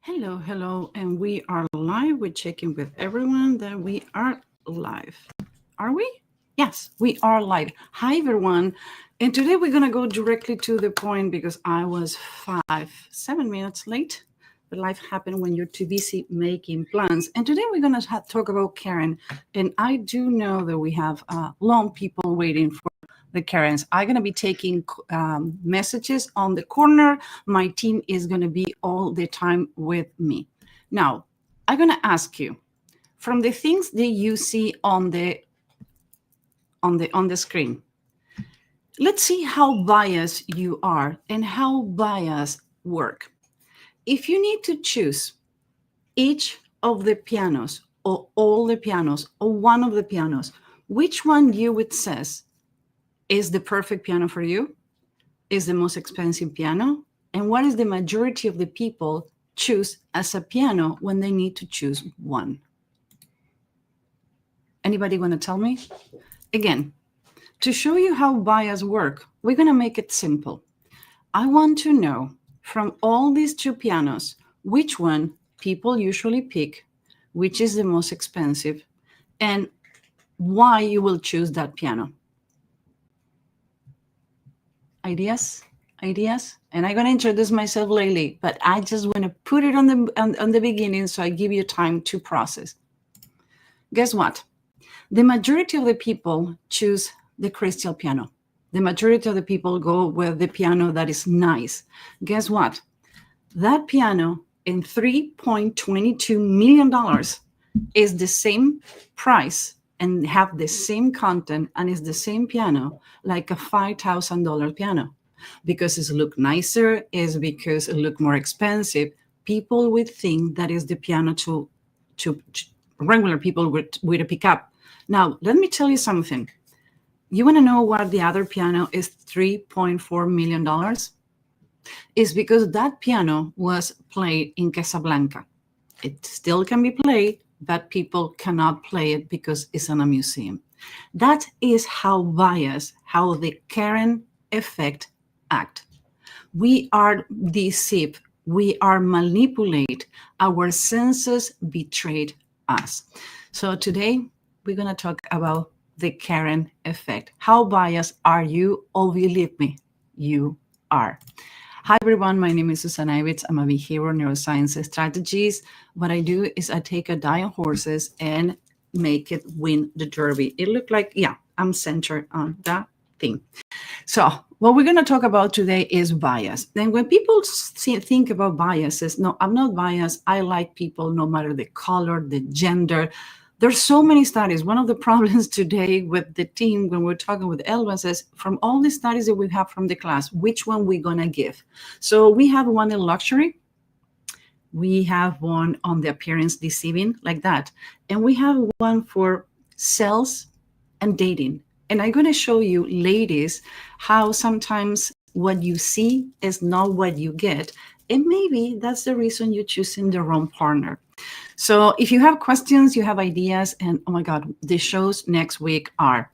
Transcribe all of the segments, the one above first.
Hello, hello, and we are live. We're checking with everyone that we are live. Are we? Yes, we are live. Hi, everyone. And today we're going to go directly to the point because I was 7 minutes late. But life happened when you're too busy making plans. And today we're going to talk about Karen. And I do know that we have long people waiting for the Karens. I'm going to be taking messages on the corner. My team is going to be all the time with me. Now, I'm going to ask you, from the things that you see on the screen, let's see how biased you are and how bias work. If you need to choose each of the pianos or all the pianos or one of the pianos, which one you would say is the perfect piano for you, is the most expensive piano, and what is the majority of the people choose as a piano when they need to choose one? Anybody want to tell me? Again, to show you how bias work, we're going to make it simple. I want to know from all these two pianos, which one people usually pick, which is the most expensive, and why you will choose that piano. Ideas? And I'm going to introduce myself lately, but I just want to put it on the beginning so I give you time to process. Guess what? The majority of the people choose the crystal piano. The majority of the people go with the piano that is nice. Guess what? That piano in $3.22 million is the same price and have the same content and is the same piano like a $5,000 piano. Because it look nicer, is because it look more expensive. People would think that is the piano to regular people with a pickup. Now, let me tell you something. You want to know why the other piano is $3.4 million? It's because that piano was played in Casablanca. It still can be played, but people cannot play it because it's in a museum. That is how biased, how the Karen effect act. We are deceived. We are manipulated. Our senses betrayed us. So today we're going to talk about the Karen effect. How biased are you? Oh, believe me, you are. Hi, everyone. My name is Susana Ivitz. I'm a behavioral neuroscience strategist. What I do is I take a dying horses and make it win the derby. It looked like, yeah, I'm centered on that thing. So what we're going to talk about today is bias. Then when people think about biases, no, I'm not biased. I like people no matter the color, the gender. There's so many studies. One of the problems today with the team when we're talking with Elvin is from all the studies that we have from the class, which one we're going to give. So we have one in luxury. We have one on the appearance deceiving, like that. And we have one for sales and dating. And I'm going to show you, ladies, how sometimes what you see is not what you get. And maybe that's the reason you're choosing the wrong partner. So if you have questions, you have ideas, and oh my God, the shows next week are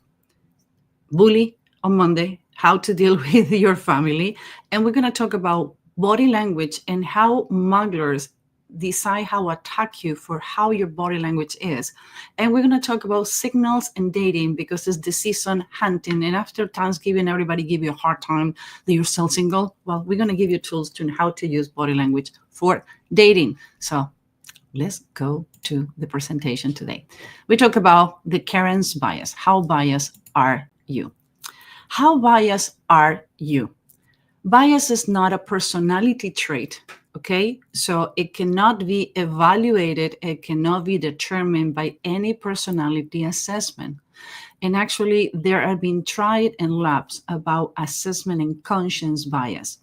Bully on Monday, how to deal with your family. And we're going to talk about body language and how mugglers decide how to attack you for how your body language is. And we're going to talk about signals and dating because it's the season hunting. And after Thanksgiving, everybody give you a hard time that you're still single. Well, we're going to give you tools to how to use body language for dating. So let's go to the presentation today. We talk about the Karen's bias. How biased are you? How biased are you? Bias is not a personality trait, okay? So it cannot be evaluated, it cannot be determined by any personality assessment. And actually, there have been tried in labs about assessment and conscience bias.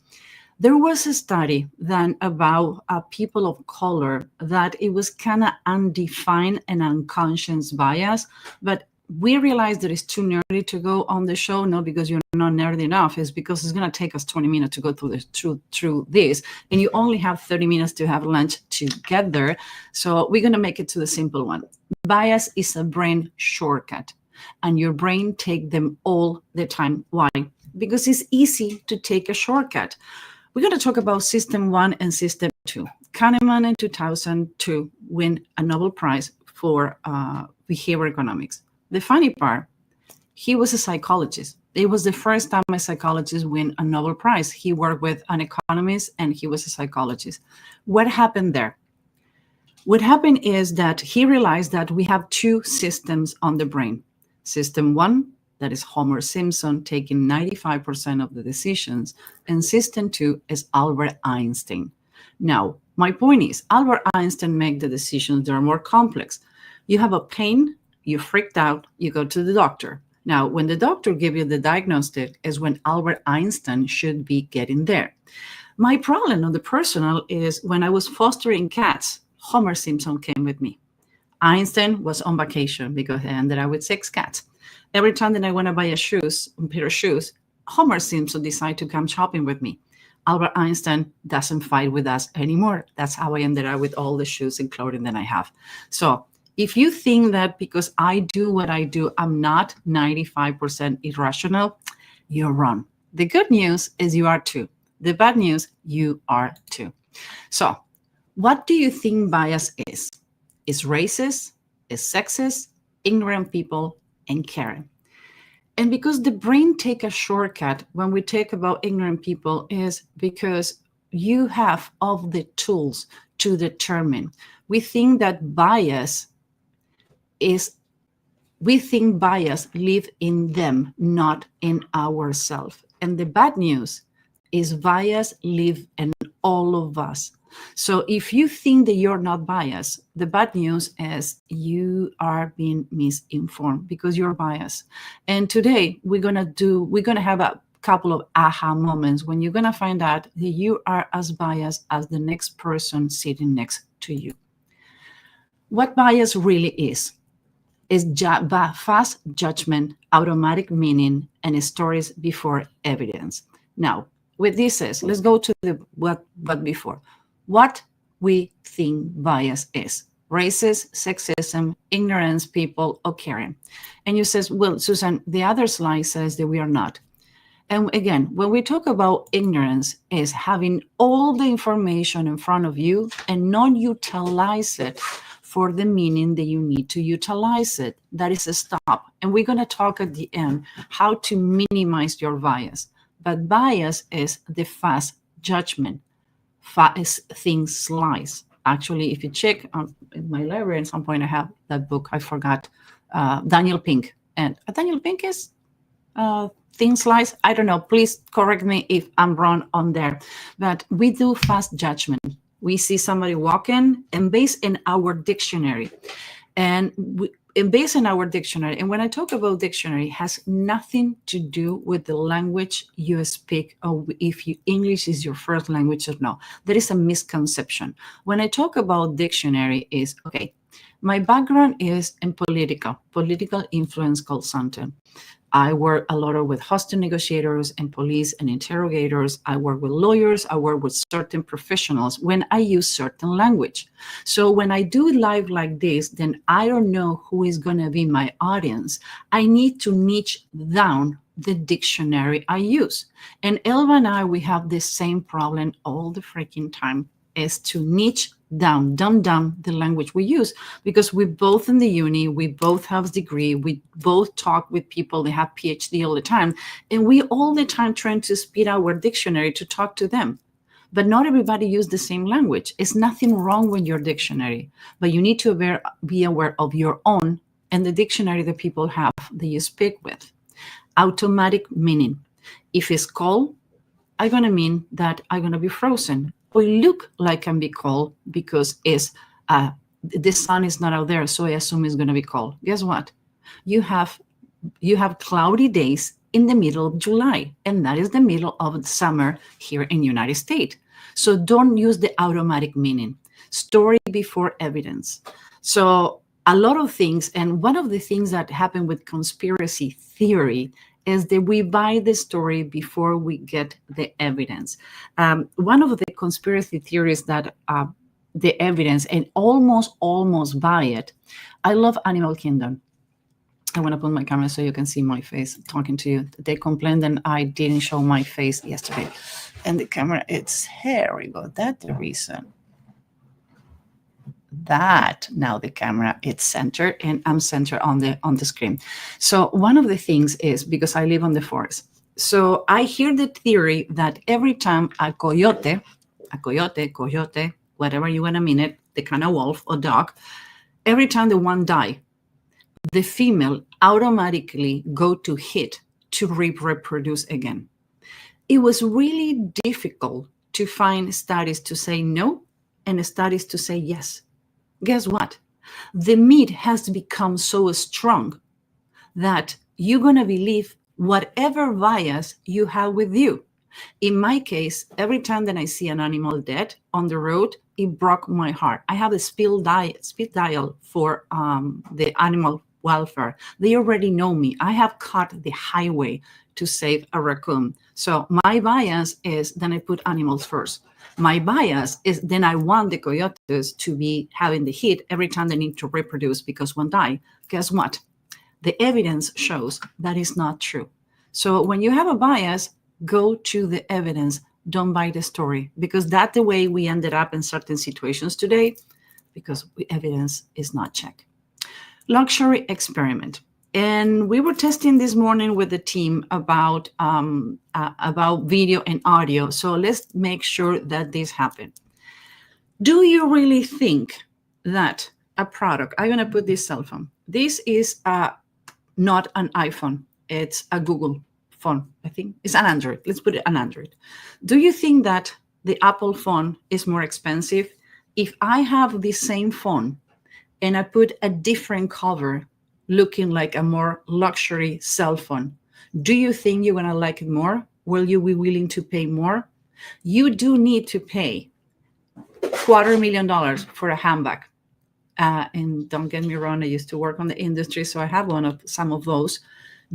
There was a study done about people of color that it was kind of undefined and unconscious bias, but we realized that it's too nerdy to go on the show, not because you're not nerdy enough, it's because it's going to take us 20 minutes to go through this, and you only have 30 minutes to have lunch together. So we're going to make it to the simple one. Bias is a brain shortcut, and your brain take them all the time. Why? Because it's easy to take a shortcut. We're going to talk about system 1 and system 2. Kahneman in 2002 win a Nobel Prize for behavioral economics. The funny part, he was a psychologist. It was the first time a psychologist win a Nobel Prize. He worked with an economist and he was a psychologist. What happened there? What happened is that he realized that we have two systems on the brain. System one, that is Homer Simpson taking 95% of the decisions, and system two is Albert Einstein. Now, my point is, Albert Einstein made the decisions that are more complex. You have a pain, you freaked out, you go to the doctor. Now, when the doctor gives you the diagnostic is when Albert Einstein should be getting there. My problem on the personal is when I was fostering cats, Homer Simpson came with me. Einstein was on vacation because he ended up with 6 cats. Every time that I want to buy a pair of shoes, Homer Simpson decided to come shopping with me. Albert Einstein doesn't fight with us anymore. That's how I ended up with all the shoes and clothing that I have. So if you think that because I do what I do, I'm not 95% irrational, you're wrong. The good news is you are too. The bad news, you are too. So what do you think bias is? Is racist, is sexist, ignorant people, and caring. And because the brain take a shortcut when we talk about ignorant people is because you have all the tools to determine. We think bias live in them, not in ourselves. And the bad news is bias live in all of us. So if you think that you're not biased, the bad news is you are being misinformed because you're biased. And today we're gonna have a couple of aha moments when you're gonna find out that you are as biased as the next person sitting next to you. What bias really is fast judgment, automatic meaning, and stories before evidence. Now, with this is, let's go to what before. What we think bias is. Racist, sexism, ignorance, people, or caring. And you says, well, Susan, the other slide says that we are not. And again, when we talk about ignorance is having all the information in front of you and not utilize it for the meaning that you need to utilize it. That is a stop. And we're going to talk at the end how to minimize your bias. But bias is the fast judgment. Things slice. Actually, if you check in my library, at some point I have that book, I forgot, Daniel Pink. And Daniel Pink is things slice. I don't know, please correct me if I'm wrong on there. But we do fast judgment. We see somebody walking and based in our dictionary. And based on our dictionary, and when I talk about dictionary, it has nothing to do with the language you speak or if English is your first language or no. There is a misconception. When I talk about dictionary is, okay, my background is in political influence consultant. I work a lot with hostage negotiators and police and interrogators. I work with lawyers. I work with certain professionals when I use certain language. So when I do live like this, then I don't know who is going to be my audience. I need to niche down the dictionary I use. And Elva and I, we have the same problem all the freaking time, is to niche down, dumb down the language we use, because we both in the uni, we both have degree, we both talk with people that have PhD all the time, and we all the time trying to speed our dictionary to talk to them. But not everybody use the same language. It's nothing wrong with your dictionary, but you need to be aware of your own and the dictionary that people have that you speak with. Automatic meaning. If it's cold, I'm gonna mean that I'm gonna be frozen. Or look like can be cold because it's the sun is not out there, so I assume it's going to be cold. Guess what? You have cloudy days in the middle of July, and that is the middle of summer here in the United States. So don't use the automatic meaning. Story before evidence. So a lot of things, and one of the things that happen with conspiracy theory is that we buy the story before we get the evidence. One of the conspiracy theories that the evidence and almost buy it. I love Animal Kingdom. I want to put my camera so you can see my face talking to you. They complained that I didn't show my face yesterday. And the camera, it's hairy, but that's the reason. that now the camera it's centered and I'm centered on the screen. So one of the things is, because I live on the forest, so I hear the theory that every time a coyote, whatever you want to mean it, the kind of wolf or dog, every time the one die, the female automatically go to hit to reproduce again. It was really difficult to find studies to say no and studies to say yes. Guess what? The meat has become so strong that you're going to believe whatever bias you have with you. In my case, every time that I see an animal dead on the road, it broke my heart. I have a speed dial for the animal welfare. They already know me. I have cut the highway to save a raccoon. So my bias is then I put animals first. My bias is then I want the coyotes to be having the hit every time they need to reproduce because one die. Guess what? The evidence shows that is not true. So when you have a bias, go to the evidence. Don't buy the story, because that's the way we ended up in certain situations today, because evidence is not checked. Luxury experiment. And we were testing this morning with the team about video and audio. So let's make sure that this happened. Do you really think that a product, I'm going to put this cell phone. This is not an iPhone. It's a Google phone. I think it's an Android. Let's put it an Android. Do you think that the Apple phone is more expensive? If I have the same phone and I put a different cover looking like a more luxury cell phone, do you think you're going to like it more? Will you be willing to pay more? You do need to pay $250,000 for a handbag. And don't get me wrong, I used to work on the industry, so I have some of those.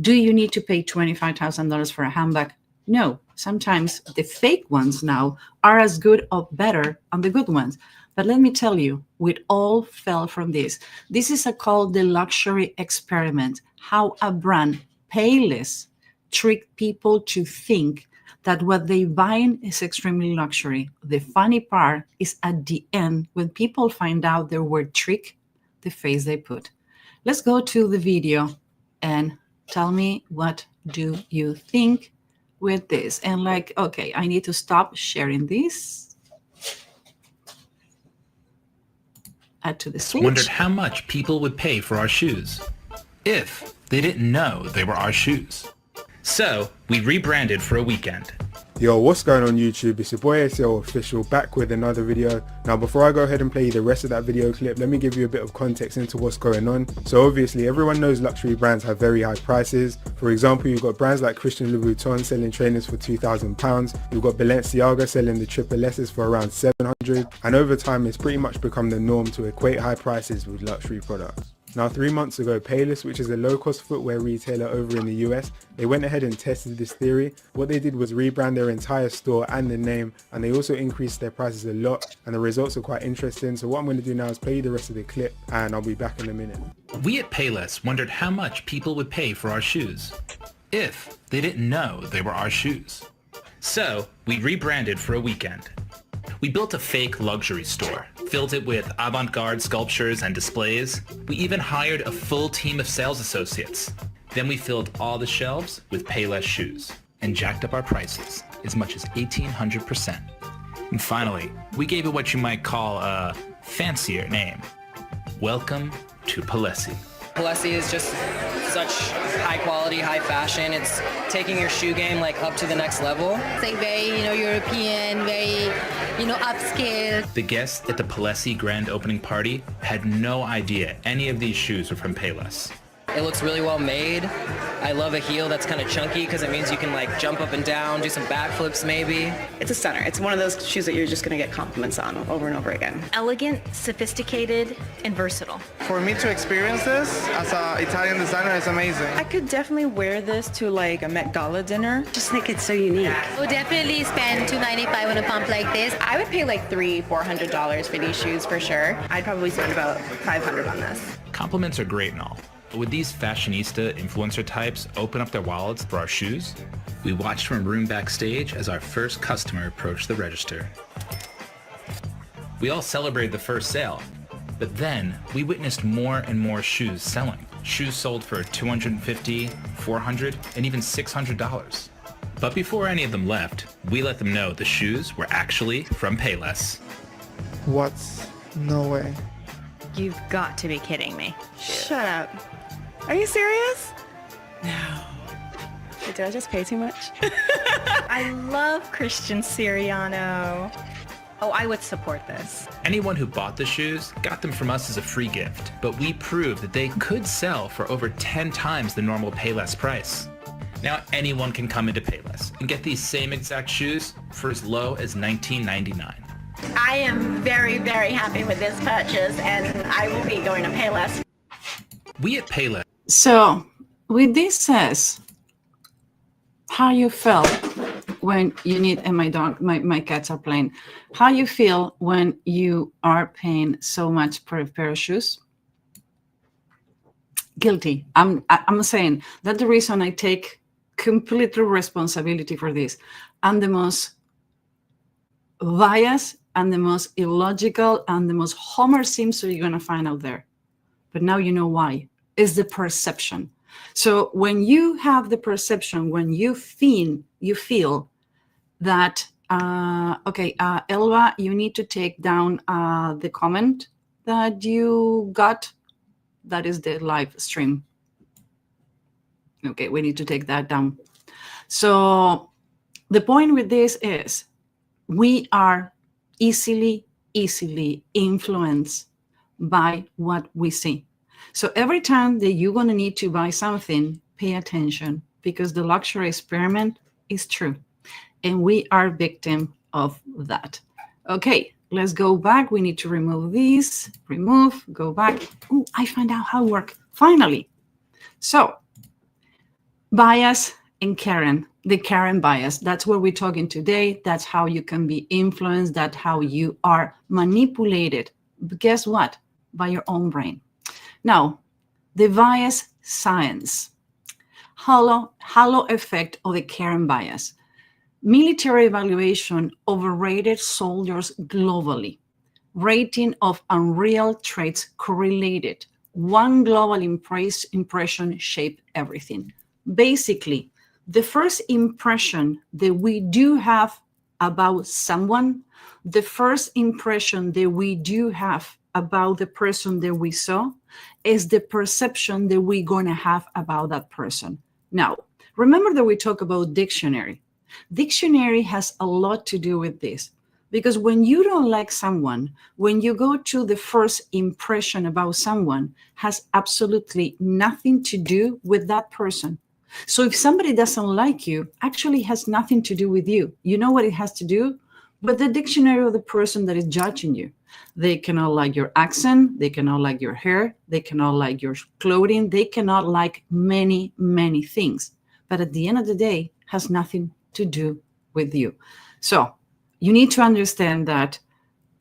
Do you need to pay $25,000 for a handbag? No. Sometimes the fake ones now are as good or better than the good ones. But let me tell you, we all fell from this. This is called the luxury experiment, how a brand, Payless, tricked people to think that what they buying is extremely luxury. The funny part is at the end, when people find out their word trick, the face they put. Let's go to the video and tell me, what do you think with this? And like, okay, I need to stop sharing this. Add to the switch. Wondered how much people would pay for our shoes if they didn't know they were our shoes. So we rebranded for a weekend. Yo, what's going on YouTube? It's your boy ACL Official back with another video. Now before I go ahead and play you the rest of that video clip, let me give you a bit of context into what's going on. So obviously everyone knows luxury brands have very high prices. For example, you've got brands like Christian Louboutin selling trainers for £2,000. You've got Balenciaga selling the triple S's for around 700. And over time it's pretty much become the norm to equate high prices with luxury products. Now 3 months ago, Payless, which is a low-cost footwear retailer over in the US, they went ahead and tested this theory. What they did was rebrand their entire store and the name, and they also increased their prices a lot, and the results are quite interesting. So what I'm going to do now is play you the rest of the clip, and I'll be back in a minute. We at Payless wondered how much people would pay for our shoes if they didn't know they were our shoes. So we rebranded for a weekend. We built a fake luxury store, filled it with avant-garde sculptures and displays. We even hired a full team of sales associates. Then we filled all the shelves with Payless shoes and jacked up our prices as much as 1,800%. And finally, we gave it what you might call a fancier name. Welcome to Palessi. Palessi is just such high quality, high fashion. It's taking your shoe game like up to the next level. It's like very, European, very, upscale. The guests at the Palessi grand opening party had no idea any of these shoes were from Payless. It looks really well made. I love a heel that's kind of chunky because it means you can like jump up and down, do some backflips maybe. It's a stunner. It's one of those shoes that you're just going to get compliments on over and over again. Elegant, sophisticated, and versatile. For me to experience this as an Italian designer is amazing. I could definitely wear this to like a Met Gala dinner. Just think it's so unique. I would definitely spend $295 on a pump like this. I would pay like $300-400 for these shoes for sure. I'd probably spend about $500 on this. Compliments are great and all, but would these fashionista influencer types open up their wallets for our shoes? We watched from a room backstage as our first customer approached the register. We all celebrated the first sale, But then we witnessed more and more shoes selling. Shoes sold for $250, $400, and even $600. But before any of them left, we let them know the shoes were actually from Payless. What? No way. You've got to be kidding me. Shut up. Are you serious? No. Did I just pay too much? I love Christian Siriano. Oh, I would support this. Anyone who bought the shoes got them from us as a free gift, but we proved that they could sell for over 10 times the normal Payless price. Now anyone can come into Payless and get these same exact shoes for as low as $19.99. I am very, very happy with this purchase, and I will be going to Payless. We at Payless. So with this says how you felt when you need, and my cats are playing, how you feel when you are paying so much per pair of shoes. Guilty. I'm saying that's the reason I take complete responsibility for this. I'm the most biased and the most illogical and the most Homer Simpson you're going to find out there. But now you know why. It's the perception. So when you have the perception, when you feel that, Elva, you need to take down the comment that you got. That is the live stream. Okay, we need to take that down. So the point with this is we are easily influenced by what we see. So every time that you're going to need to buy something, pay attention, because the luxury experiment is true. And we are victim of that. Okay, let's go back. We need to remove these. Remove, go back. Oh, I found out how it works. Finally. So, bias and Karen. The Karen bias. That's what we're talking today. That's how you can be influenced. That's how you are manipulated. But guess what? By your own brain. Now, the bias science. Halo effect of the Karen bias. Military evaluation overrated soldiers globally. Rating of unreal traits correlated. One global impression shaped everything. Basically, the first impression that we do have about someone, the first impression that we do have about the person that we saw is the perception that we're going to have about that person. Now, remember that we talk about dictionary. Dictionary has a lot to do with this, because when you don't like someone, when you go to the first impression about someone, has absolutely nothing to do with that person. So if somebody doesn't like you, actually has nothing to do with you. You know what it has to do? With the dictionary of the person that is judging you. They cannot like your accent. They cannot like your hair. They cannot like your clothing. They cannot like many, many things. But at the end of the day, has nothing to do with you. So you need to understand that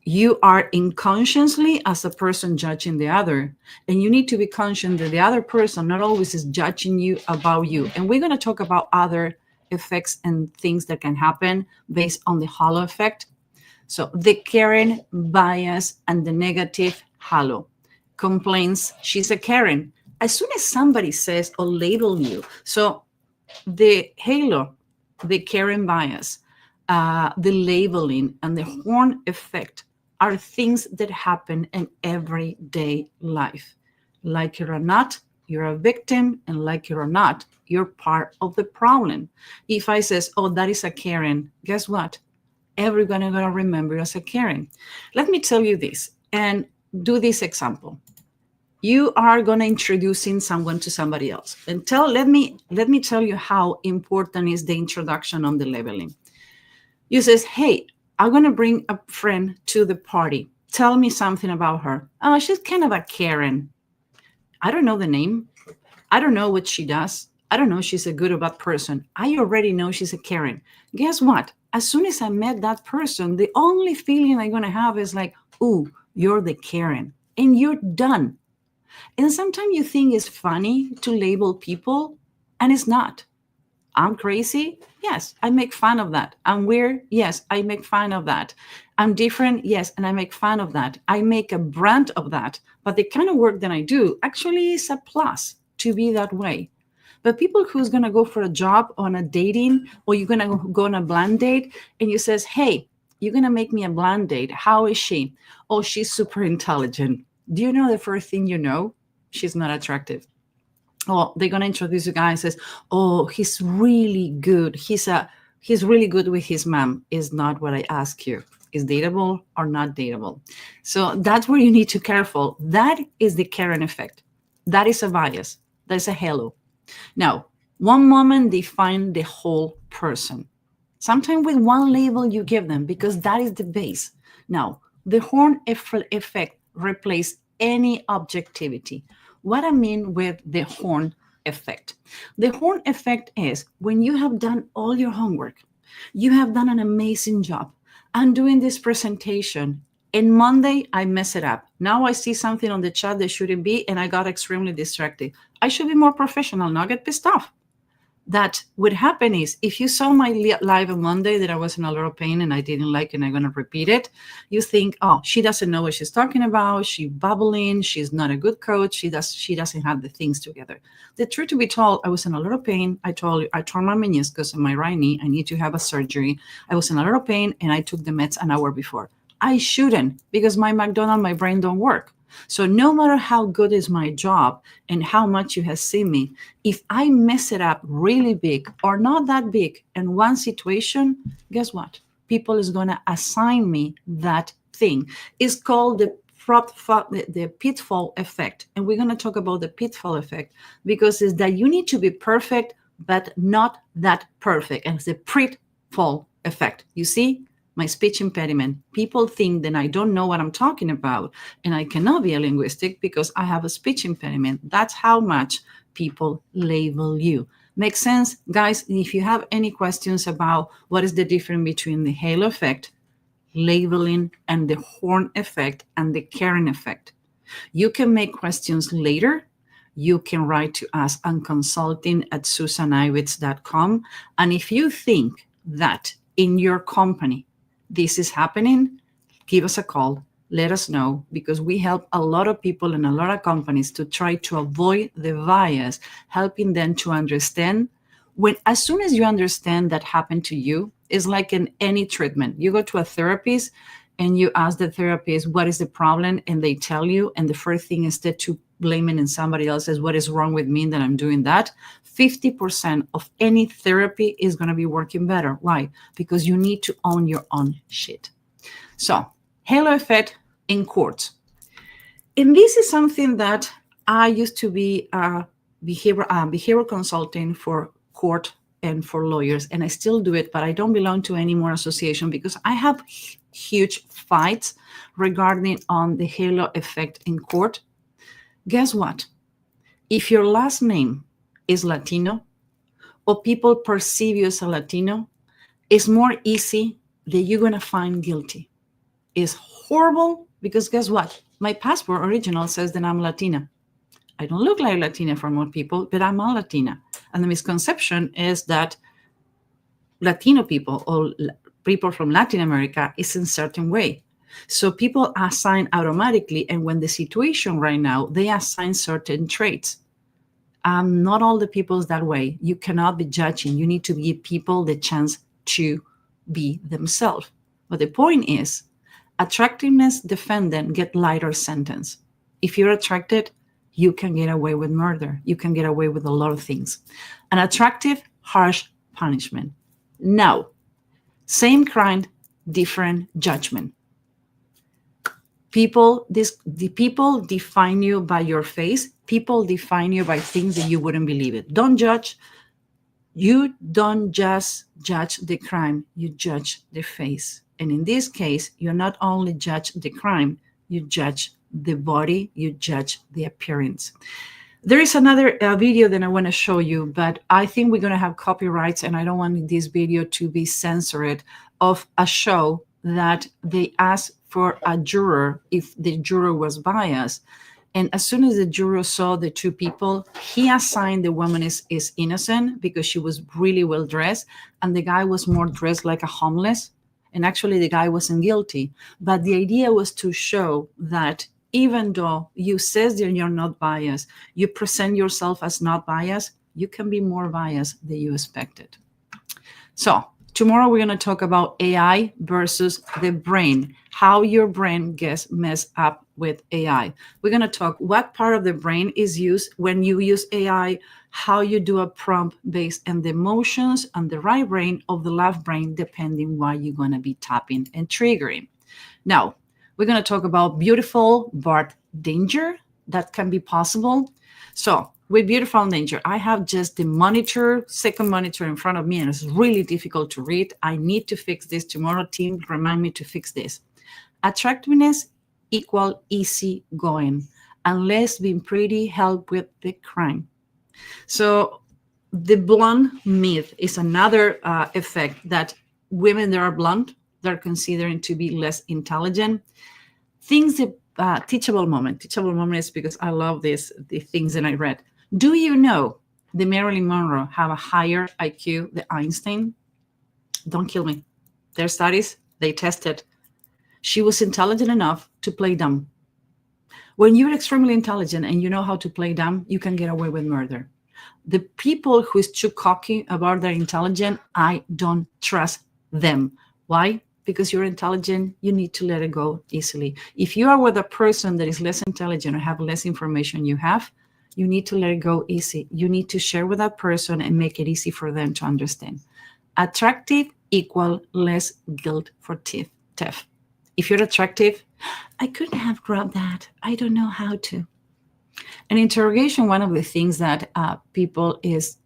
you are unconsciously as a person judging the other, and you need to be conscious that the other person not always is judging you about you. And we're going to talk about other effects and things that can happen based on the halo effect. So the Karen bias and the negative halo. Complaints, she's a Karen. As soon as somebody says or label you, so the halo, the Karen bias, the labeling, and the horn effect are things that happen in everyday life. Like it or not, you're a victim, and like it or not, you're part of the problem. If I says, oh, that is a Karen, guess what? Everyone is going to remember you as a Karen. Let me tell you this, and do this example. You are going to introducing someone to somebody else, and let me tell you how important is the introduction on the labeling. You says, hey, I'm going to bring a friend to the party. Tell me something about her. Oh, she's kind of a Karen. I don't know the name. I don't know what she does. I don't know if she's a good or bad person. I already know she's a Karen. Guess what? As soon as I met that person, the only feeling I'm going to have is like, ooh, you're the Karen. And you're done. And sometimes you think it's funny to label people, and it's not. I'm crazy. Yes, I make fun of that. I'm weird. Yes, I make fun of that. I'm different, yes, and I make fun of that. I make a brand of that, but the kind of work that I do actually is a plus to be that way. But people who's going to go for a job on a dating, or you're going to go on a blind date and you says, hey, you're going to make me a blind date. How is she? Oh, she's super intelligent. Do you know the first thing you know? She's not attractive. Oh, they're going to introduce a guy and says, oh, he's really good. He's really good with his mom. Is not what I ask you. Is dateable or not dateable? So that's where you need to be careful. That is the Karen effect. That is a bias. That's a halo. Now, one moment they find the whole person. Sometimes with one label you give them, because that is the base. Now, the horn effect replaces any objectivity. What I mean with the horn effect. The horn effect is when you have done all your homework, you have done an amazing job. I'm doing this presentation, and Monday I mess it up. Now I see something on the chat that shouldn't be, and I got extremely distracted. I should be more professional, not get pissed off. That would happen is, if you saw my live on Monday that I was in a lot of pain and I didn't like, and I'm going to repeat it, you think, oh, she doesn't know what she's talking about. She's bubbling. She's not a good coach. She doesn't have the things together. The truth to be told, I was in a lot of pain. I told you, I torn my meniscus in my right knee. I need to have a surgery. I was in a lot of pain, and I took the meds an hour before. I shouldn't, because my brain don't work. So no matter how good is my job and how much you have seen me, if I mess it up really big or not that big in one situation, guess what? People is going to assign me that thing. It's called the pitfall effect. And we're going to talk about the pitfall effect, because it's that you need to be perfect, but not that perfect. And it's the pitfall effect. You see? My speech impediment. People think that I don't know what I'm talking about, and I cannot be a linguistic because I have a speech impediment. That's how much people label you. Makes sense? Guys, if you have any questions about what is the difference between the halo effect, labeling, and the horn effect and the Karen effect, you can make questions later. You can write to us on consulting@susaniwitz.com. And if you think that in your company, this is happening, give us a call, let us know, because we help a lot of people and a lot of companies to try to avoid the bias, helping them to understand. As soon as you understand that happened to you, it's like in any treatment. You go to a therapist and you ask the therapist, what is the problem? And they tell you, and the first thing, instead to blame it in somebody else, is what is wrong with me that I'm doing that. 50% of any therapy is going to be working better. Why? Because you need to own your own shit. So, halo effect in courts. And this is something that I used to be a behavioral consultant for court and for lawyers, and I still do it, but I don't belong to any more association because I have huge fights regarding on the halo effect in court. Guess what? If your last name is Latino, or people perceive you as a Latino, it's more easy that you're going to find guilty. It's horrible because guess what? My passport original says that I'm Latina. I don't look like Latina for most people, but I'm a Latina. And the misconception is that Latino people or people from Latin America is in a certain way. So people assign automatically, and when the situation right now, they assign certain traits. Not all the people is that way. You cannot be judging. You need to give people the chance to be themselves. But the point is, attractiveness defendant get lighter sentence. If you're attracted, you can get away with murder. You can get away with a lot of things. An attractive, harsh punishment. Now, same crime, different judgment. The people define you by your face. People define you by things that you wouldn't believe it. Don't judge. You don't just judge the crime, you judge the face. And in this case, you not only judge the crime, you judge the body, you judge the appearance. There is another video that I want to show you, but I think we're going to have copyrights, and I don't want this video to be censored, of a show that they asked for a juror if the juror was biased. And as soon as the juror saw the two people, he assigned the woman is innocent because she was really well dressed, and the guy was more dressed like a homeless. And actually, the guy wasn't guilty. But the idea was to show that even though you says that you're not biased, you present yourself as not biased, you can be more biased than you expected. So tomorrow we're going to talk about AI versus the brain, how your brain gets messed up with AI. We're going to talk what part of the brain is used when you use AI, how you do a prompt based on the emotions on the right brain of the left brain, depending what you're going to be tapping and triggering. Now, we're going to talk about beautiful but danger that can be possible. So with beautiful and danger, I have just the second monitor in front of me, and it's really difficult to read. I need to fix this tomorrow. Team, remind me to fix this. Attractiveness equal easy going, unless being pretty help with the crime. So the blonde myth is another effect that women that are blonde, they're considered to be less intelligent. Things that teachable moment is because I love the things that I read. Do you know the Marilyn Monroe have a higher IQ than Einstein? Don't kill me. Their studies, they tested. She was intelligent enough to play dumb. When you're extremely intelligent and you know how to play dumb, you can get away with murder. The people who is too cocky about their intelligence, I don't trust them. Why? Because you're intelligent, you need to let it go easily. If you are with a person that is less intelligent or have less information you have, you need to let it go easy. You need to share with that person and make it easy for them to understand. Attractive equal less guilt for theft. If you're attractive, I couldn't have grabbed that. I don't know how to. An interrogation, one of the things that people is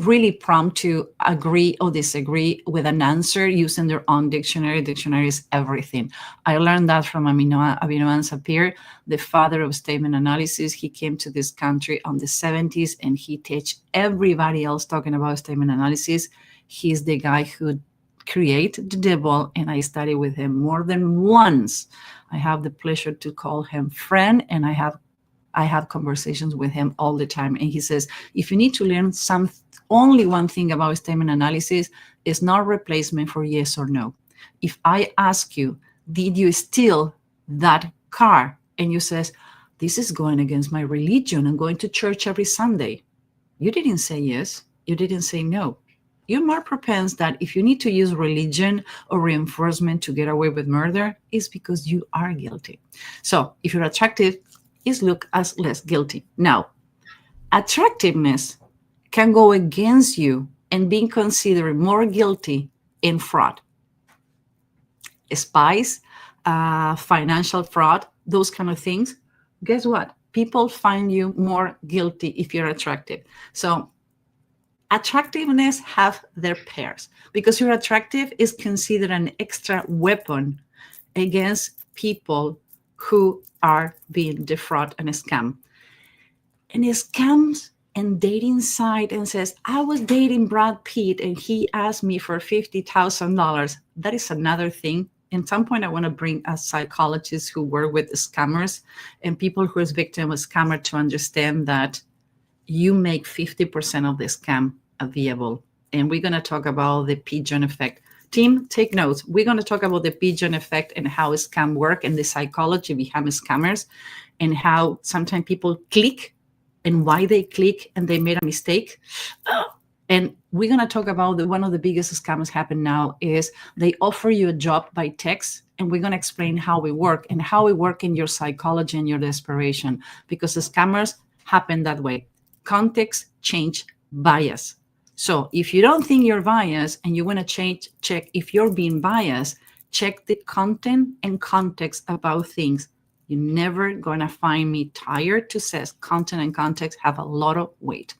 really prompt to agree or disagree with an answer using their own dictionary. Dictionary is everything. I learned that from Abhinav Sapir, the father of statement analysis. He came to this country on the 70s and he teach everybody else talking about statement analysis. He's the guy who created the devil, and I studied with him more than once. I have the pleasure to call him friend, and I have conversations with him all the time. And he says, if you need to learn only one thing about statement analysis, it's not replacement for yes or no. If I ask you, did you steal that car? And you says, this is going against my religion. I'm going to church every Sunday. You didn't say yes. You didn't say no. You're more propense that if you need to use religion or reinforcement to get away with murder, it's because you are guilty. So if you're attractive, is look as less guilty. Now, attractiveness can go against you and being considered more guilty in fraud. Spies, financial fraud, those kind of things. Guess what? People find you more guilty if you're attractive. So attractiveness have their pairs. Because you're attractive is considered an extra weapon against people who are being defrauded and scammed. And it scams and dating site and says, I was dating Brad Pitt and he asked me for $50,000. That is another thing. At some point, I want to bring a psychologist who work with scammers and people who is victim of scammer to understand that you make 50% of the scam available. And we're going to talk about the pigeon effect. Team, take notes. We're going to talk about the pigeon effect and how scam work and the psychology behind scammers and how sometimes people click and why they click and they made a mistake. And we're going to talk about one of the biggest scams happen now is they offer you a job by text, and we're going to explain how we work and how we work in your psychology and your desperation, because the scammers happen that way. Context, change, bias. So if you don't think you're biased and you want to check if you're being biased, check the content and context about things. You're never going to find me tired to say content and context have a lot of weight.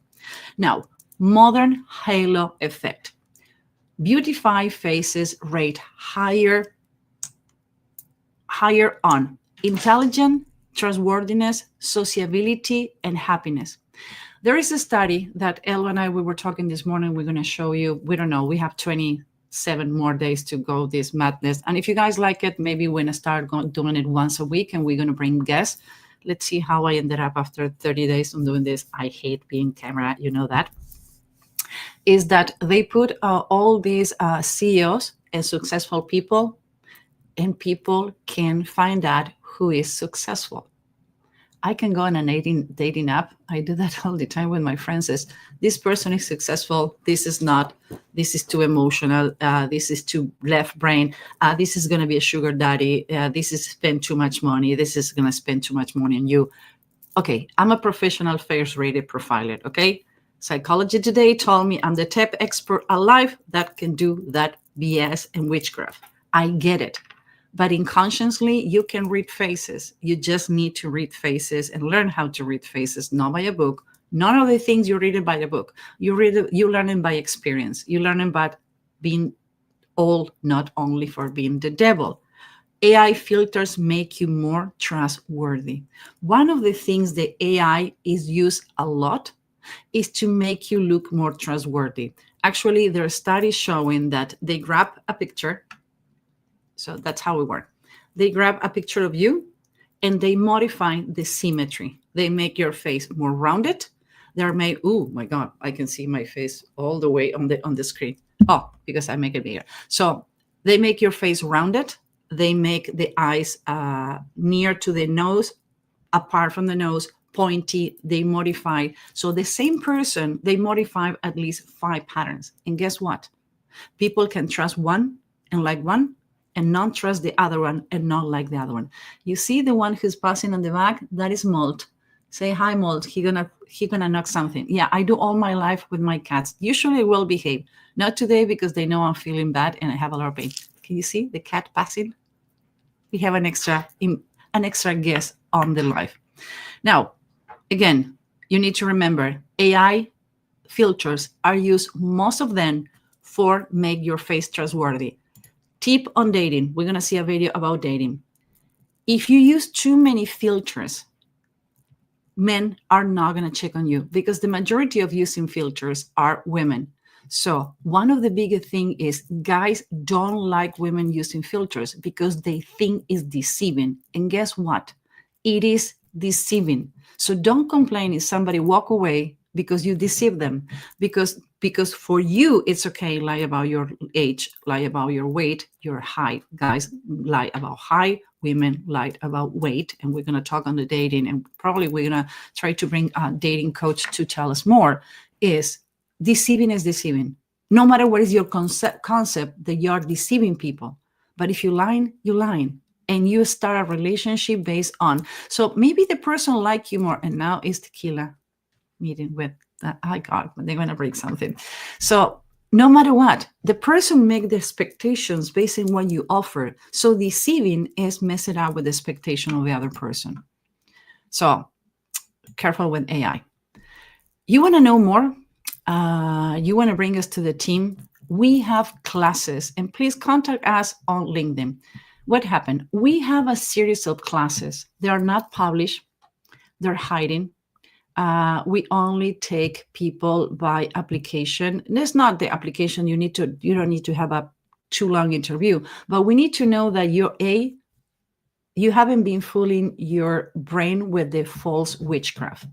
Now, modern halo effect. Beautified faces rate higher on intelligence, trustworthiness, sociability, and happiness. There is a study that Ella and I, we were talking this morning, we're going to show you. We don't know. We have 27 more days to go this madness. And if you guys like it, maybe we're going to start doing it once a week and we're going to bring guests. Let's see how I ended up after 30 days on doing this. I hate being camera. You know that. Is that they put all these CEOs and successful people, and people can find out who is successful. I can go on a dating app. I do that all the time with my friends. Says, this person is successful. This is not. This is too emotional. This is too left brain. This is going to be a sugar daddy. This is spend too much money. This is going to spend too much money on you. Okay, I'm a professional face-rated profiler. Okay, Psychology Today told me I'm the top expert alive that can do that BS and witchcraft. I get it. But unconsciously, you can read faces. You just need to read faces and learn how to read faces, not by a book. None of the things you read it by a book. You learn it by experience. You learn about being old, not only for being the devil. AI filters make you more trustworthy. One of the things the AI is used a lot is to make you look more trustworthy. Actually, there are studies showing that they grab a picture. So that's how it works. They grab a picture of you and they modify the symmetry. They make your face more rounded. They're made, oh my God, I can see my face all the way on the screen. Oh, because I make it bigger. So they make your face rounded. They make the eyes near to the nose, apart from the nose, pointy. They modify. So the same person, they modify at least 5 patterns. And guess what? People can trust one and like one, and not trust the other one and not like the other one. You see the one who's passing on the back? That is Molt. Say hi, Molt. He gonna knock something. Yeah, I do all my life with my cats. Usually well behaved. Not today because they know I'm feeling bad and I have a lot of pain. Can you see the cat passing? We have an extra guest on the live. Now, again, you need to remember AI filters are used, most of them, for make your face trustworthy. Tip on dating. We're going to see a video about dating. If you use too many filters, men are not going to check on you because the majority of using filters are women. So one of the biggest things is guys don't like women using filters because they think it's deceiving. And guess what? It is deceiving. So don't complain if somebody walk away because you deceive them. Because for you, it's okay, lie about your age, lie about your weight, your height. Guys lie about height, women lie about weight. And we're going to talk on the dating, and probably we're going to try to bring a dating coach to tell us more, is deceiving. No matter what is your concept that you're deceiving people. But if you're lying, you're lying. And you start a relationship based on, so maybe the person like you more, and now is tequila meeting with God, they're going to break something. So no matter what, the person make the expectations based on what you offer. So deceiving is messing up with the expectation of the other person. So careful with AI. You want to know more? You want to bring us to the team? We have classes, and please contact us on LinkedIn. What happened? We have a series of classes. They are not published. They're hiding. We only take people by application. That's not the application. You don't need to have a too long interview, but we need to know that you haven't been fooling your brain with the false witchcraft.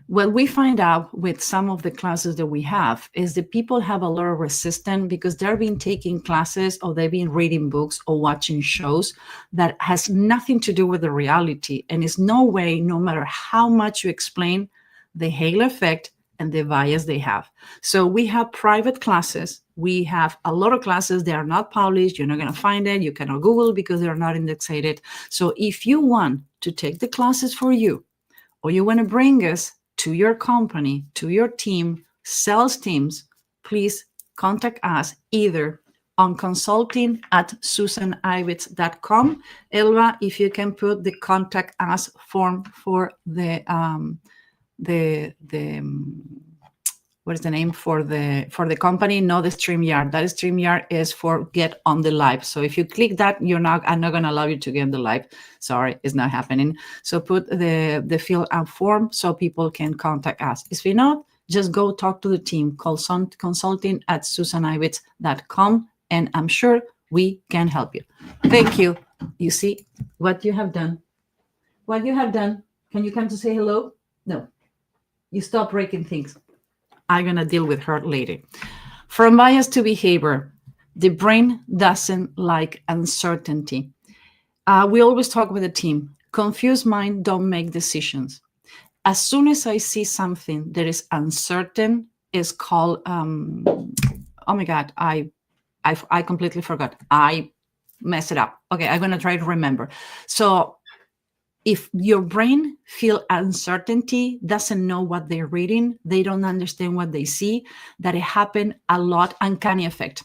What we find out with some of the classes that we have is that people have a lot of resistance because they've been taking classes or they've been reading books or watching shows that has nothing to do with the reality. And it's no way, no matter how much you explain, the halo effect and the bias they have. So we have private classes. We have a lot of classes. They are not published. You're not going to find it. You cannot Google because they're not indexed. So if you want to take the classes for you, or you want to bring us to your company, to your team, sales teams, please contact us either on consulting@susanivitz.com. Elva, if you can put the contact us form for the what is the name for the company? No, the StreamYard. That StreamYard is for get on the live. So if you click that, I'm not going to allow you to get on the live. Sorry, it's not happening. So put the fill out form so people can contact us. If you not, just go talk to the team. Consulting@susanivitz.com, and I'm sure we can help you. Thank you. You see what you have done. What you have done. Can you come to say hello? No. You stop breaking things. I'm going to deal with her later. From bias to behavior. The brain doesn't like uncertainty. We always talk with the team. Confused mind don't make decisions. As soon as I see something that is uncertain, is called, oh my God, I completely forgot. I messed it up. Okay, I'm gonna try to remember. So if your brain feel uncertainty, doesn't know what they're reading, they don't understand what they see, that it happened a lot, uncanny effect.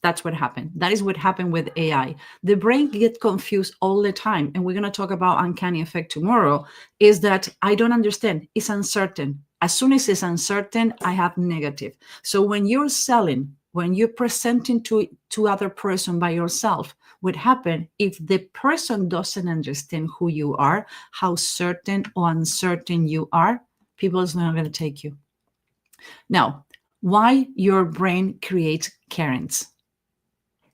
That's what happened. That is what happened with AI. The brain gets confused all the time. And we're going to talk about uncanny effect tomorrow, is that I don't understand. It's uncertain. As soon as it's uncertain, I have negative. So when you're selling, when you're presenting to other person by yourself, what happens if the person doesn't understand who you are, how certain or uncertain you are, people is not going to take you. Now, why your brain creates Karens?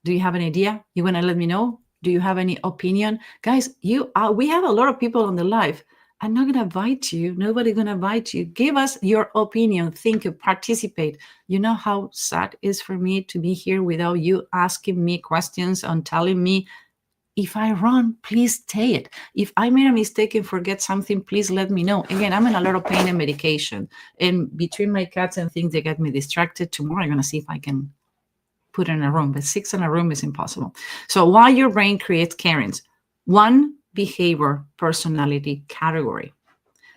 Do you have an idea? You want to let me know? Do you have any opinion? Guys, we have a lot of people on the live. I'm not going to invite you. Nobody's going to invite you. Give us your opinion. Think, participate. You know how sad it is for me to be here without you asking me questions and telling me, if I run, please say it. If I made a mistake and forget something, please let me know. Again, I'm in a lot of pain and medication. And between my cats and things, they get me distracted. Tomorrow, I'm going to see if I can put in a room, but 6 in a room is impossible. So why your brain creates Karens? One behavior personality category.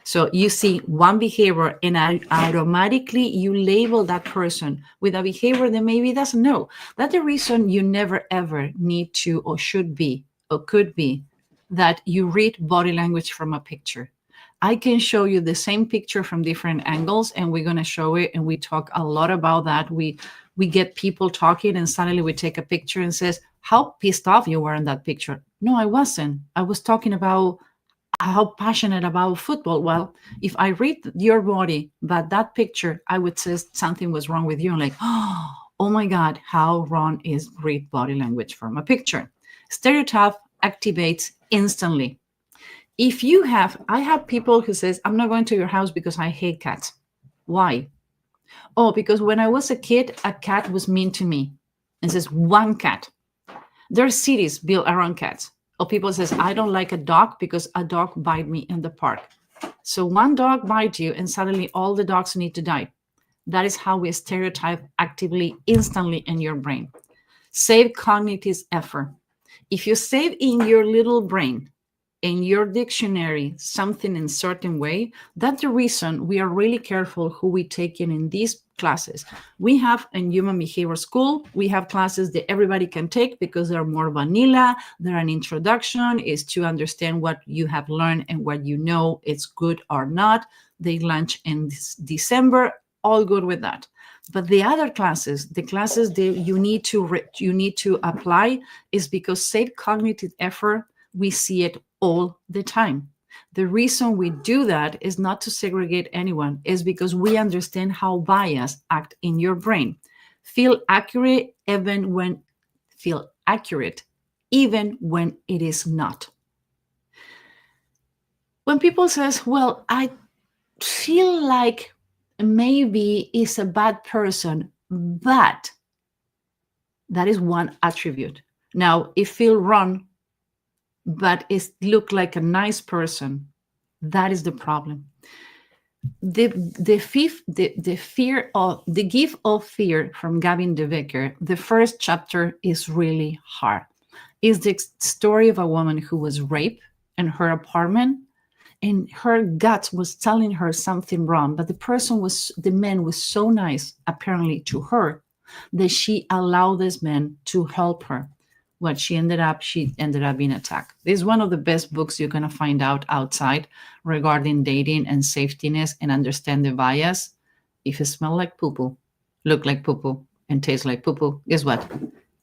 So you see one behavior and automatically you label that person with a behavior that maybe doesn't know. That's the reason you never ever need to or should be or could be that you read body language from a picture. I can show you the same picture from different angles and we're going to show it, and we talk a lot about that. We get people talking and suddenly we take a picture and says, how pissed off you were in that picture. No, I wasn't. I was talking about how passionate about football. Well, if I read your body, but that picture, I would say something was wrong with you. I'm like, oh my God, how wrong is read body language from a picture? Stereotype activates instantly. If you I have people who says, I'm not going to your house because I hate cats. Why? Oh, because when I was a kid, a cat was mean to me. And says one cat. There are cities built around cats. Or people says, I don't like a dog because a dog bite me in the park. So one dog bites you and suddenly all the dogs need to die. That is how we stereotype actively, instantly in your brain. Save cognitive effort. If you save in your little brain, in your dictionary, something in certain way, that's the reason we are really careful who we take in these classes. We have in Human Behavior School, we have classes that everybody can take because they're more vanilla. They're an introduction, is to understand what you have learned and what you know it's good or not. They launch in December, all good with that. But the other classes, the classes that you need to apply is because save cognitive effort, we see it all the time. The reason we do that is not to segregate anyone, is because we understand how bias act in your brain. Feel accurate even when it is not. When people says, well, I feel like maybe it's a bad person, but that is one attribute. Now, it feel wrong, but it look like a nice person. That is the problem. The gift of fear from Gavin De Becker. The first chapter is really hard. It's the story of a woman who was raped in her apartment, and her gut was telling her something wrong. But the man was so nice, apparently, to her, that she allowed this man to help her. What she ended up being attacked. This is one of the best books you're going to find out outside regarding dating and safetyness and understand the bias. If it smells like poo-poo, look like poo-poo, and tastes like poo-poo, guess what?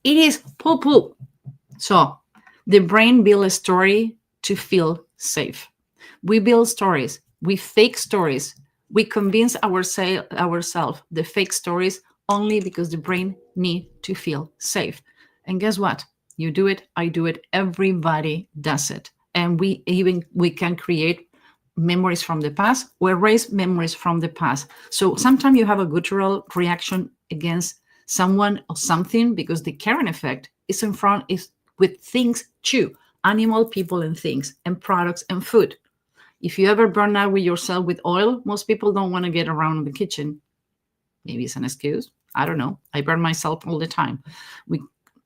It is poo-poo. So the brain builds a story to feel safe. We build stories. We fake stories. We convince ourselves the fake stories only because the brain needs to feel safe. And guess what? You do it, I do it, everybody does it. And we can create memories from the past or erase memories from the past. So sometimes you have a guttural reaction against someone or something, because the Karen effect is in front is with things too, animal, people, and things, and products and food. If you ever burn out with yourself with oil, most people don't want to get around the kitchen. Maybe it's an excuse. I don't know. I burn myself all the time.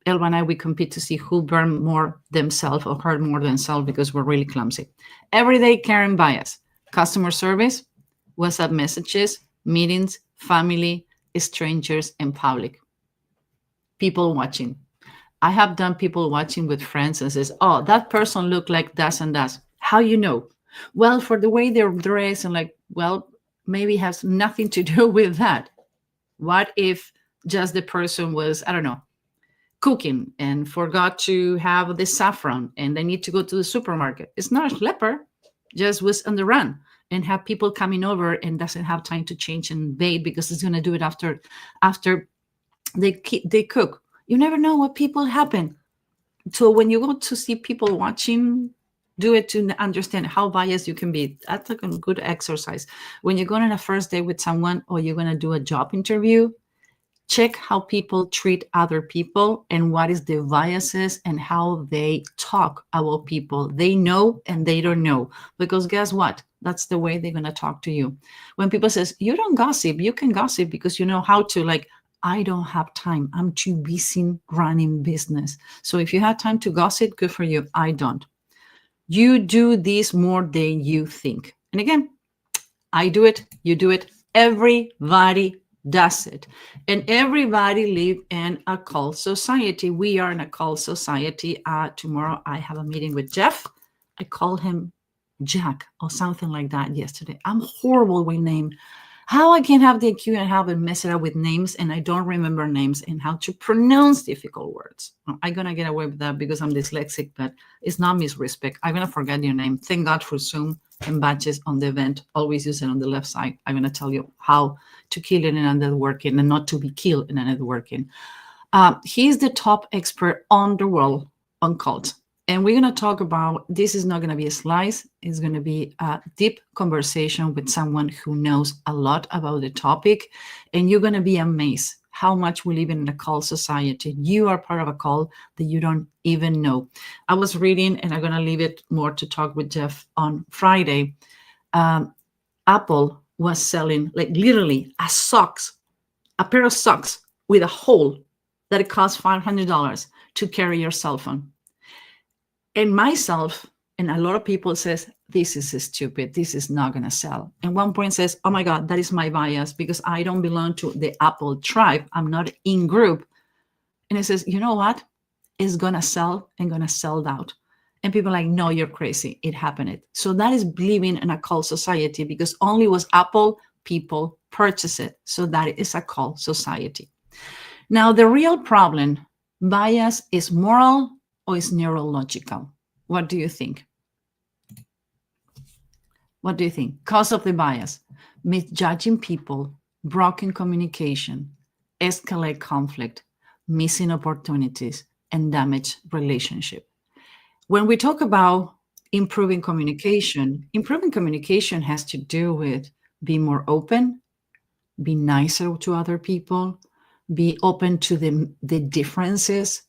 Elba and I, we compete to see who burn more themselves or hurt more themselves because we're really clumsy. Everyday Karen bias, customer service, WhatsApp messages, meetings, family, strangers, and public. People watching. I have done people watching with friends and says, oh, that person looked like that and that. How you know? Well, for the way they're dressed, and like, well, maybe has nothing to do with that. What if just the person was, I don't know, cooking and forgot to have the saffron and they need to go to the supermarket? It's not a schlepper, just was on the run and have people coming over and doesn't have time to change and bait because it's going to do it after they cook. You never know what people happen. So when you go to see people watching, do it to understand how biased you can be. That's a good exercise. When you're going on a first date with someone or you're going to do a job interview, check how people treat other people and what is the biases and how they talk about people. They know and they don't know. Because guess what? That's the way they're going to talk to you. When people says, you don't gossip, you can gossip because you know how to, like, I don't have time. I'm too busy running business. So if you have time to gossip, good for you. I don't. You do this more than you think. And again, I do it. You do it. Everybody does it. And everybody live in a cult society. We are in a cult society. Tomorrow I have a meeting with Jeff. I call him Jack or something like that yesterday. I'm horrible with name. How I can have the IQ and have it mess it up with names and I don't remember names and how to pronounce difficult words. I'm going to get away with that because I'm dyslexic, but it's not misrespect. I'm going to forget your name. Thank God for Zoom and badges on the event. Always use it on the left side. I'm going to tell you how to kill it in a networking and not to be killed in a networking. He's the top expert on the world on cults. And we're going to talk about, this is not going to be a slice. It's going to be a deep conversation with someone who knows a lot about the topic. And you're going to be amazed how much we live in a cult society. You are part of a cult that you don't even know. I was reading, and I'm going to leave it more to talk with Jeff on Friday. Apple was selling, like, literally a pair of socks with a hole that it costs $500 to carry your cell phone. And myself and a lot of people says, this is stupid. This is not going to sell. And one point says, oh my God, that is my bias because I don't belong to the Apple tribe. I'm not in group. And it says, you know what? It's going to sell and going to sell out. And people are like, no, you're crazy. It happened. So that is living in a cult society because only was Apple people purchase it. So that is a cult society. Now, the real problem, bias is moral or is neurological? What do you think? What do you think? Cause of the bias, misjudging people, broken communication, escalate conflict, missing opportunities, and damaged relationship. When we talk about improving communication has to do with being more open, be nicer to other people, be open to the differences.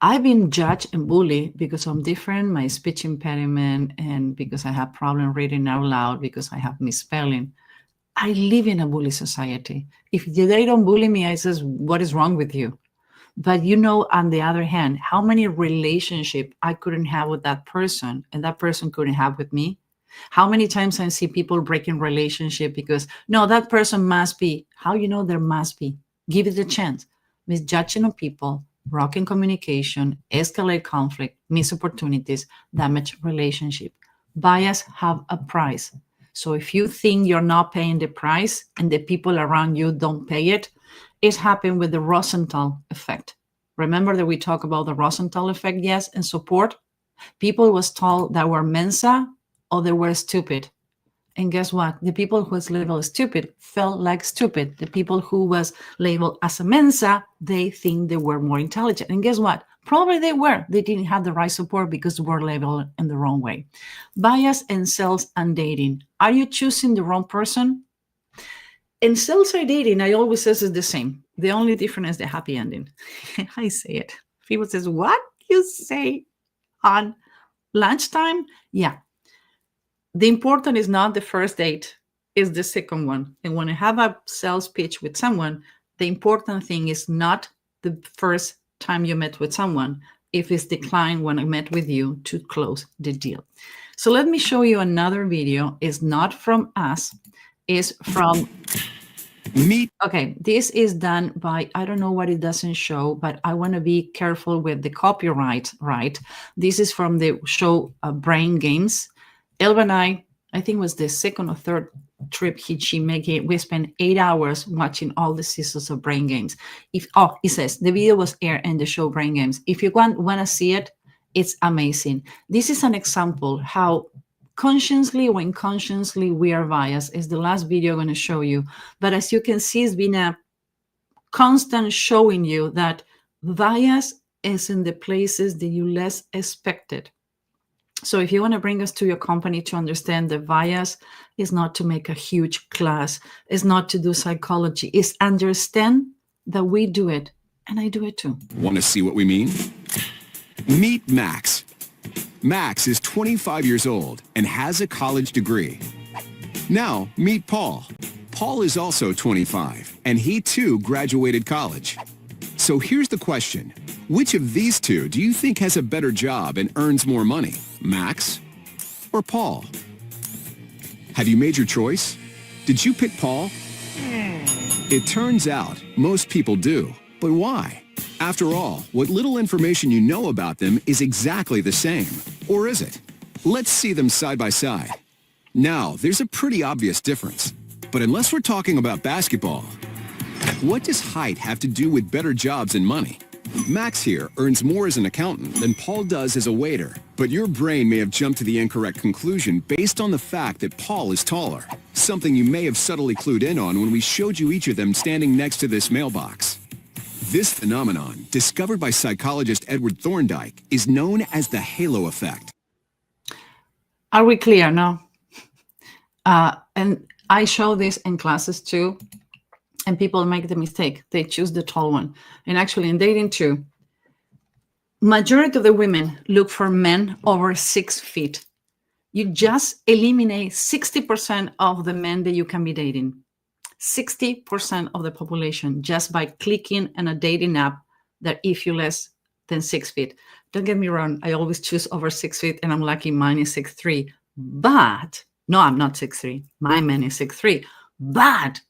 I've been judged and bullied because I'm different, my speech impediment, and because I have problem reading out loud, because I have misspelling. I live in a bully society. If they don't bully me, I says, what is wrong with you? But you know, on the other hand, how many relationships I couldn't have with that person and that person couldn't have with me? How many times I see people breaking relationship because, no, that person must be. How you know there must be? Give it a chance. Misjudging of people, broken communication, escalate conflict, miss opportunities, damage relationship. Bias have a price. So if you think you're not paying the price and the people around you don't pay it, it happened with the Rosenthal effect. Remember that we talk about the Rosenthal effect, yes, and support? People was told that were Mensa or they were stupid. And guess what? The people who was labeled stupid felt like stupid. The people who was labeled as a Mensa, they think they were more intelligent. And guess what? Probably they were. They didn't have the right support because they were labeled in the wrong way. Bias in sales and dating. Are you choosing the wrong person? In sell-side dating, I always says it's the same. The only difference is the happy ending. I say it. People says, what you say on lunchtime? Yeah. The important is not the first date, is the second one. And when I have a sales pitch with someone, the important thing is not the first time you met with someone, if it's declined when I met with you to close the deal. So let me show you another video. It's not from us, it's from me. Okay, this is done by, I don't know what it doesn't show, but I want to be careful with the copyright, right? This is from the show Brain Games. Elba and I think it was the second or third trip she made it. We spent 8 hours watching all the seasons of Brain Games. It says the video was aired in the show Brain Games. If you want to see it, it's amazing. This is an example how consciously or unconsciously we are biased. Is the last video I'm going to show you. But as you can see, it's been a constant showing you that bias is in the places that you less expected. So if you want to bring us to your company to understand the bias is not to make a huge class, is not to do psychology, is understand that we do it, and I do it too. Want to see what we mean? Meet Max. Max is 25 years old and has a college degree. Now, meet Paul. Paul is also 25, and he too graduated college. So here's the question. Which of these two do you think has a better job and earns more money? Max or Paul? Have you made your choice? Did you pick Paul? It turns out most people do. But why? After all, what little information you know about them is exactly the same. Or is it? Let's see them side by side. Now, there's a pretty obvious difference. But unless we're talking about basketball, what does height have to do with better jobs and money? Max here earns more as an accountant than Paul does as a waiter. But your brain may have jumped to the incorrect conclusion based on the fact that Paul is taller. Something you may have subtly clued in on when we showed you each of them standing next to this mailbox. This phenomenon, discovered by psychologist Edward Thorndike, is known as the halo effect. Are we clear now? And I show this in classes too, and people make the mistake. They choose the tall one. And actually in dating too, majority of the women look for men over 6 feet. You just eliminate 60% of the men that you can be dating. 60% of the population just by clicking on a dating app that if you're less than 6 feet. Don't get me wrong, I always choose over 6 feet and I'm lucky mine is 6'3". But, no, I'm not 6'3". My man is 6'3". But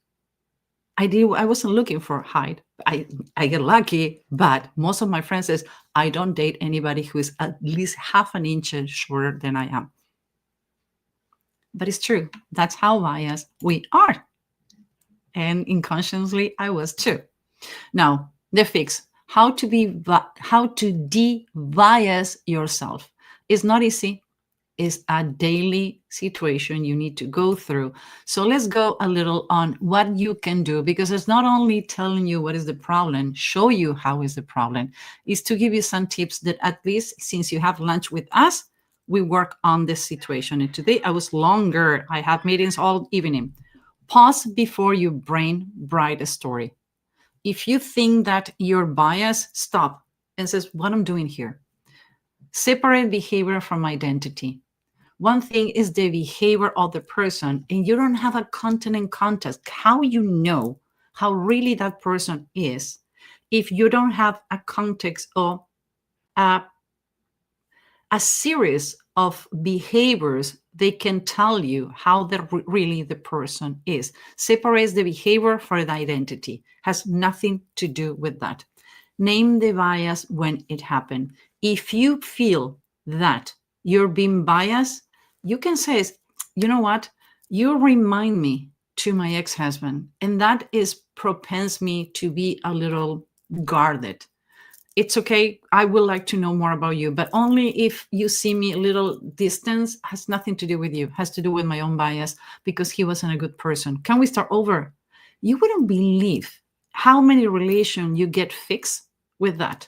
I wasn't looking for height. I get lucky, but most of my friends says I don't date anybody who is at least half an inch shorter than I am. But it's true. That's how biased we are. And unconsciously, I was too. Now, the fix, how to de-bias yourself. It's not easy. It's a daily situation you need to go through. So let's go a little on what you can do, because it's not only telling you what is the problem, show you how is the problem, is to give you some tips that at least since you have lunch with us, we work on this situation. And today I was longer. I have meetings all evening. Pause before your brain write a story. If you think that you're biased, stop and says, what I'm doing here. Separate behavior from identity. One thing is the behavior of the person, and you don't have a content and context. How you know how really that person is if you don't have a context or a series of behaviors they can tell you how really the person is. Separates the behavior from the identity. Has nothing to do with that. Name the bias when it happened. If you feel that you're being biased, you can say, you know what? You remind me to my ex-husband, and that is propends me to be a little guarded. It's okay. I would like to know more about you, but only if you see me a little distance. Has nothing to do with you. Has to do with my own bias because he wasn't a good person. Can we start over? You wouldn't believe how many relations you get fixed with that.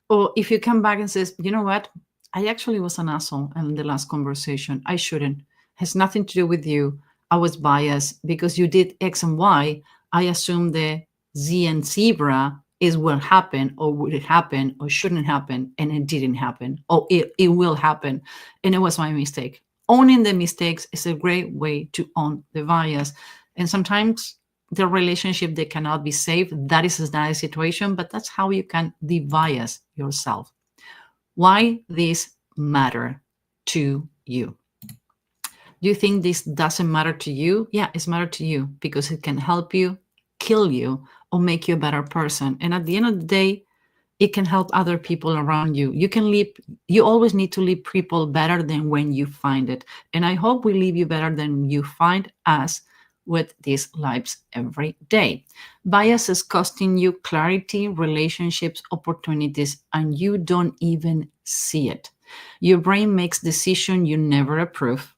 Or if you come back and says, you know what? I actually was an asshole in the last conversation. I shouldn't. Has nothing to do with you. I was biased because you did X and Y. I assume the Z and zebra is what happened, or would it happen, or shouldn't happen, and it didn't happen, or it will happen, and it was my mistake. Owning the mistakes is a great way to own the bias. And sometimes the relationship, they cannot be saved. That is not a situation, but that's how you can de-bias yourself. Why this matter to you? Do you think this doesn't matter to you? Yeah, it's matter to you because it can help you, kill you, or make you a better person. And at the end of the day, it can help other people around you. You always need to leave people better than when you find it. And I hope we leave you better than you find us with these lives every day. Bias is costing you clarity, relationships, opportunities, and you don't even see it. Your brain makes decisions you never approve.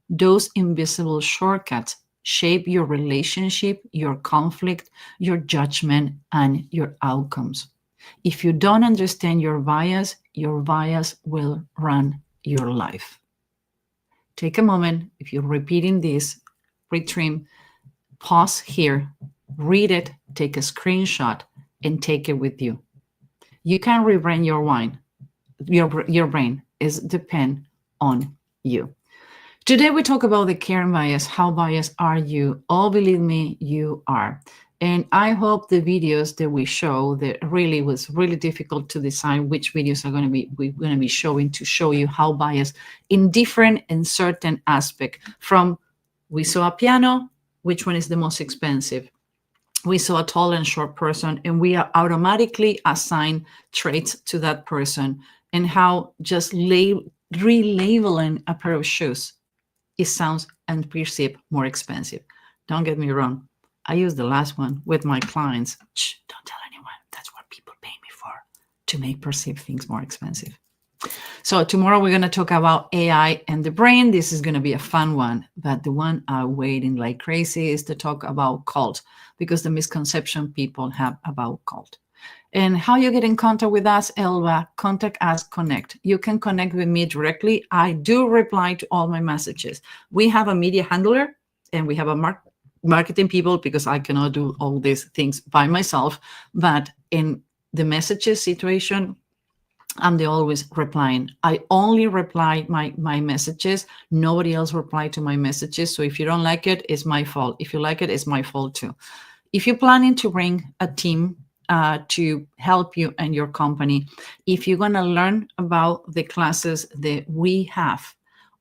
Those invisible shortcuts shape your relationship, your conflict, your judgment, and your outcomes. If you don't understand your bias will run your life. Take a moment. If you're repeating this, retrim, pause here, read it, take a screenshot, and take it with you. You can rebrand your wine. Your brain is depend on you. Today we talk about the Karen bias. How biased are you? Oh, believe me, you are. And I hope the videos that we show, that really was really difficult to decide which videos are we're going to be showing to show you how biased in different and certain aspect. From we saw a piano, which one is the most expensive? We saw a tall and short person, and we are automatically assign traits to that person, and how just relabeling a pair of shoes, it sounds and perceived more expensive. Don't get me wrong. I use the last one with my clients. Shh, don't tell anyone. That's what people pay me for, to make perceived things more expensive. So tomorrow we're going to talk about AI and the brain. This is going to be a fun one, but the one I'm waiting like crazy is to talk about cult, because the misconception people have about cult. And how you get in contact with us, Elba, contact us, connect. You can connect with me directly. I do reply to all my messages. We have a media handler and we have a marketing people, because I cannot do all these things by myself. But in the messages situation, I'm always replying. I only reply my messages. Nobody else reply to my messages. So if you don't like it, it's my fault. If you like it, it's my fault too. If you're planning to bring a team to help you and your company, if you're going to learn about the classes that we have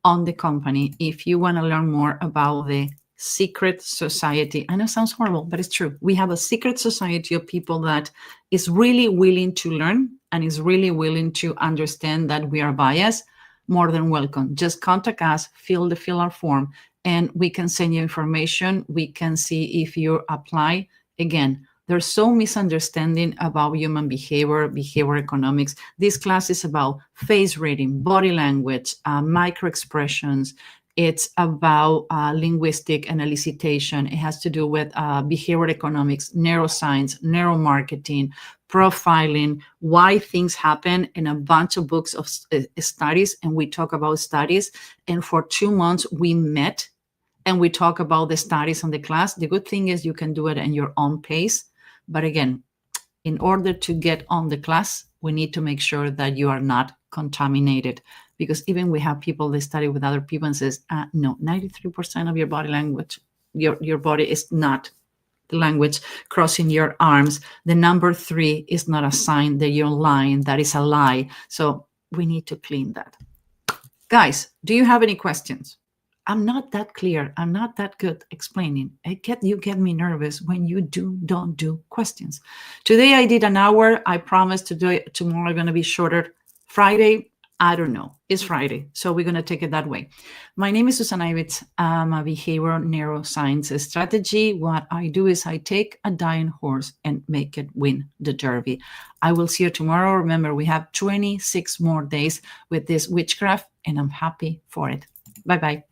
on the company, if you want to learn more about the secret society, I know it sounds horrible, but it's true. We have a secret society of people that is really willing to learn and is really willing to understand that we are biased. More than welcome. Just contact us, fill our form, and we can send you information. We can see if you apply. Again, there's so misunderstanding about human behavior economics. This class is about face reading, body language, micro expressions. It's about linguistic and elicitation. It has to do with behavioral economics, neuroscience, neuromarketing, profiling, why things happen, and a bunch of books of studies. And we talk about studies. And for 2 months, we met and we talk about the studies on the class. The good thing is you can do it at your own pace. But again, in order to get on the class, we need to make sure that you are not contaminated. Because even we have people that study with other people and says, no, 93% of your body language, your body is not the language. Crossing your arms, the number 3 is not a sign that you're lying. That is a lie. So we need to clean that. Guys, do you have any questions? I'm not that clear. I'm not that good explaining. You get me nervous when you don't do questions. Today I did an hour. I promise to do it tomorrow. Going to be shorter. Friday, I don't know. It's Friday, so we're going to take it that way. My name is Susana Ivitz. I'm a behavioral neuroscience strategy. What I do is I take a dying horse and make it win the Derby. I will see you tomorrow. Remember, we have 26 more days with this witchcraft, and I'm happy for it. Bye-bye.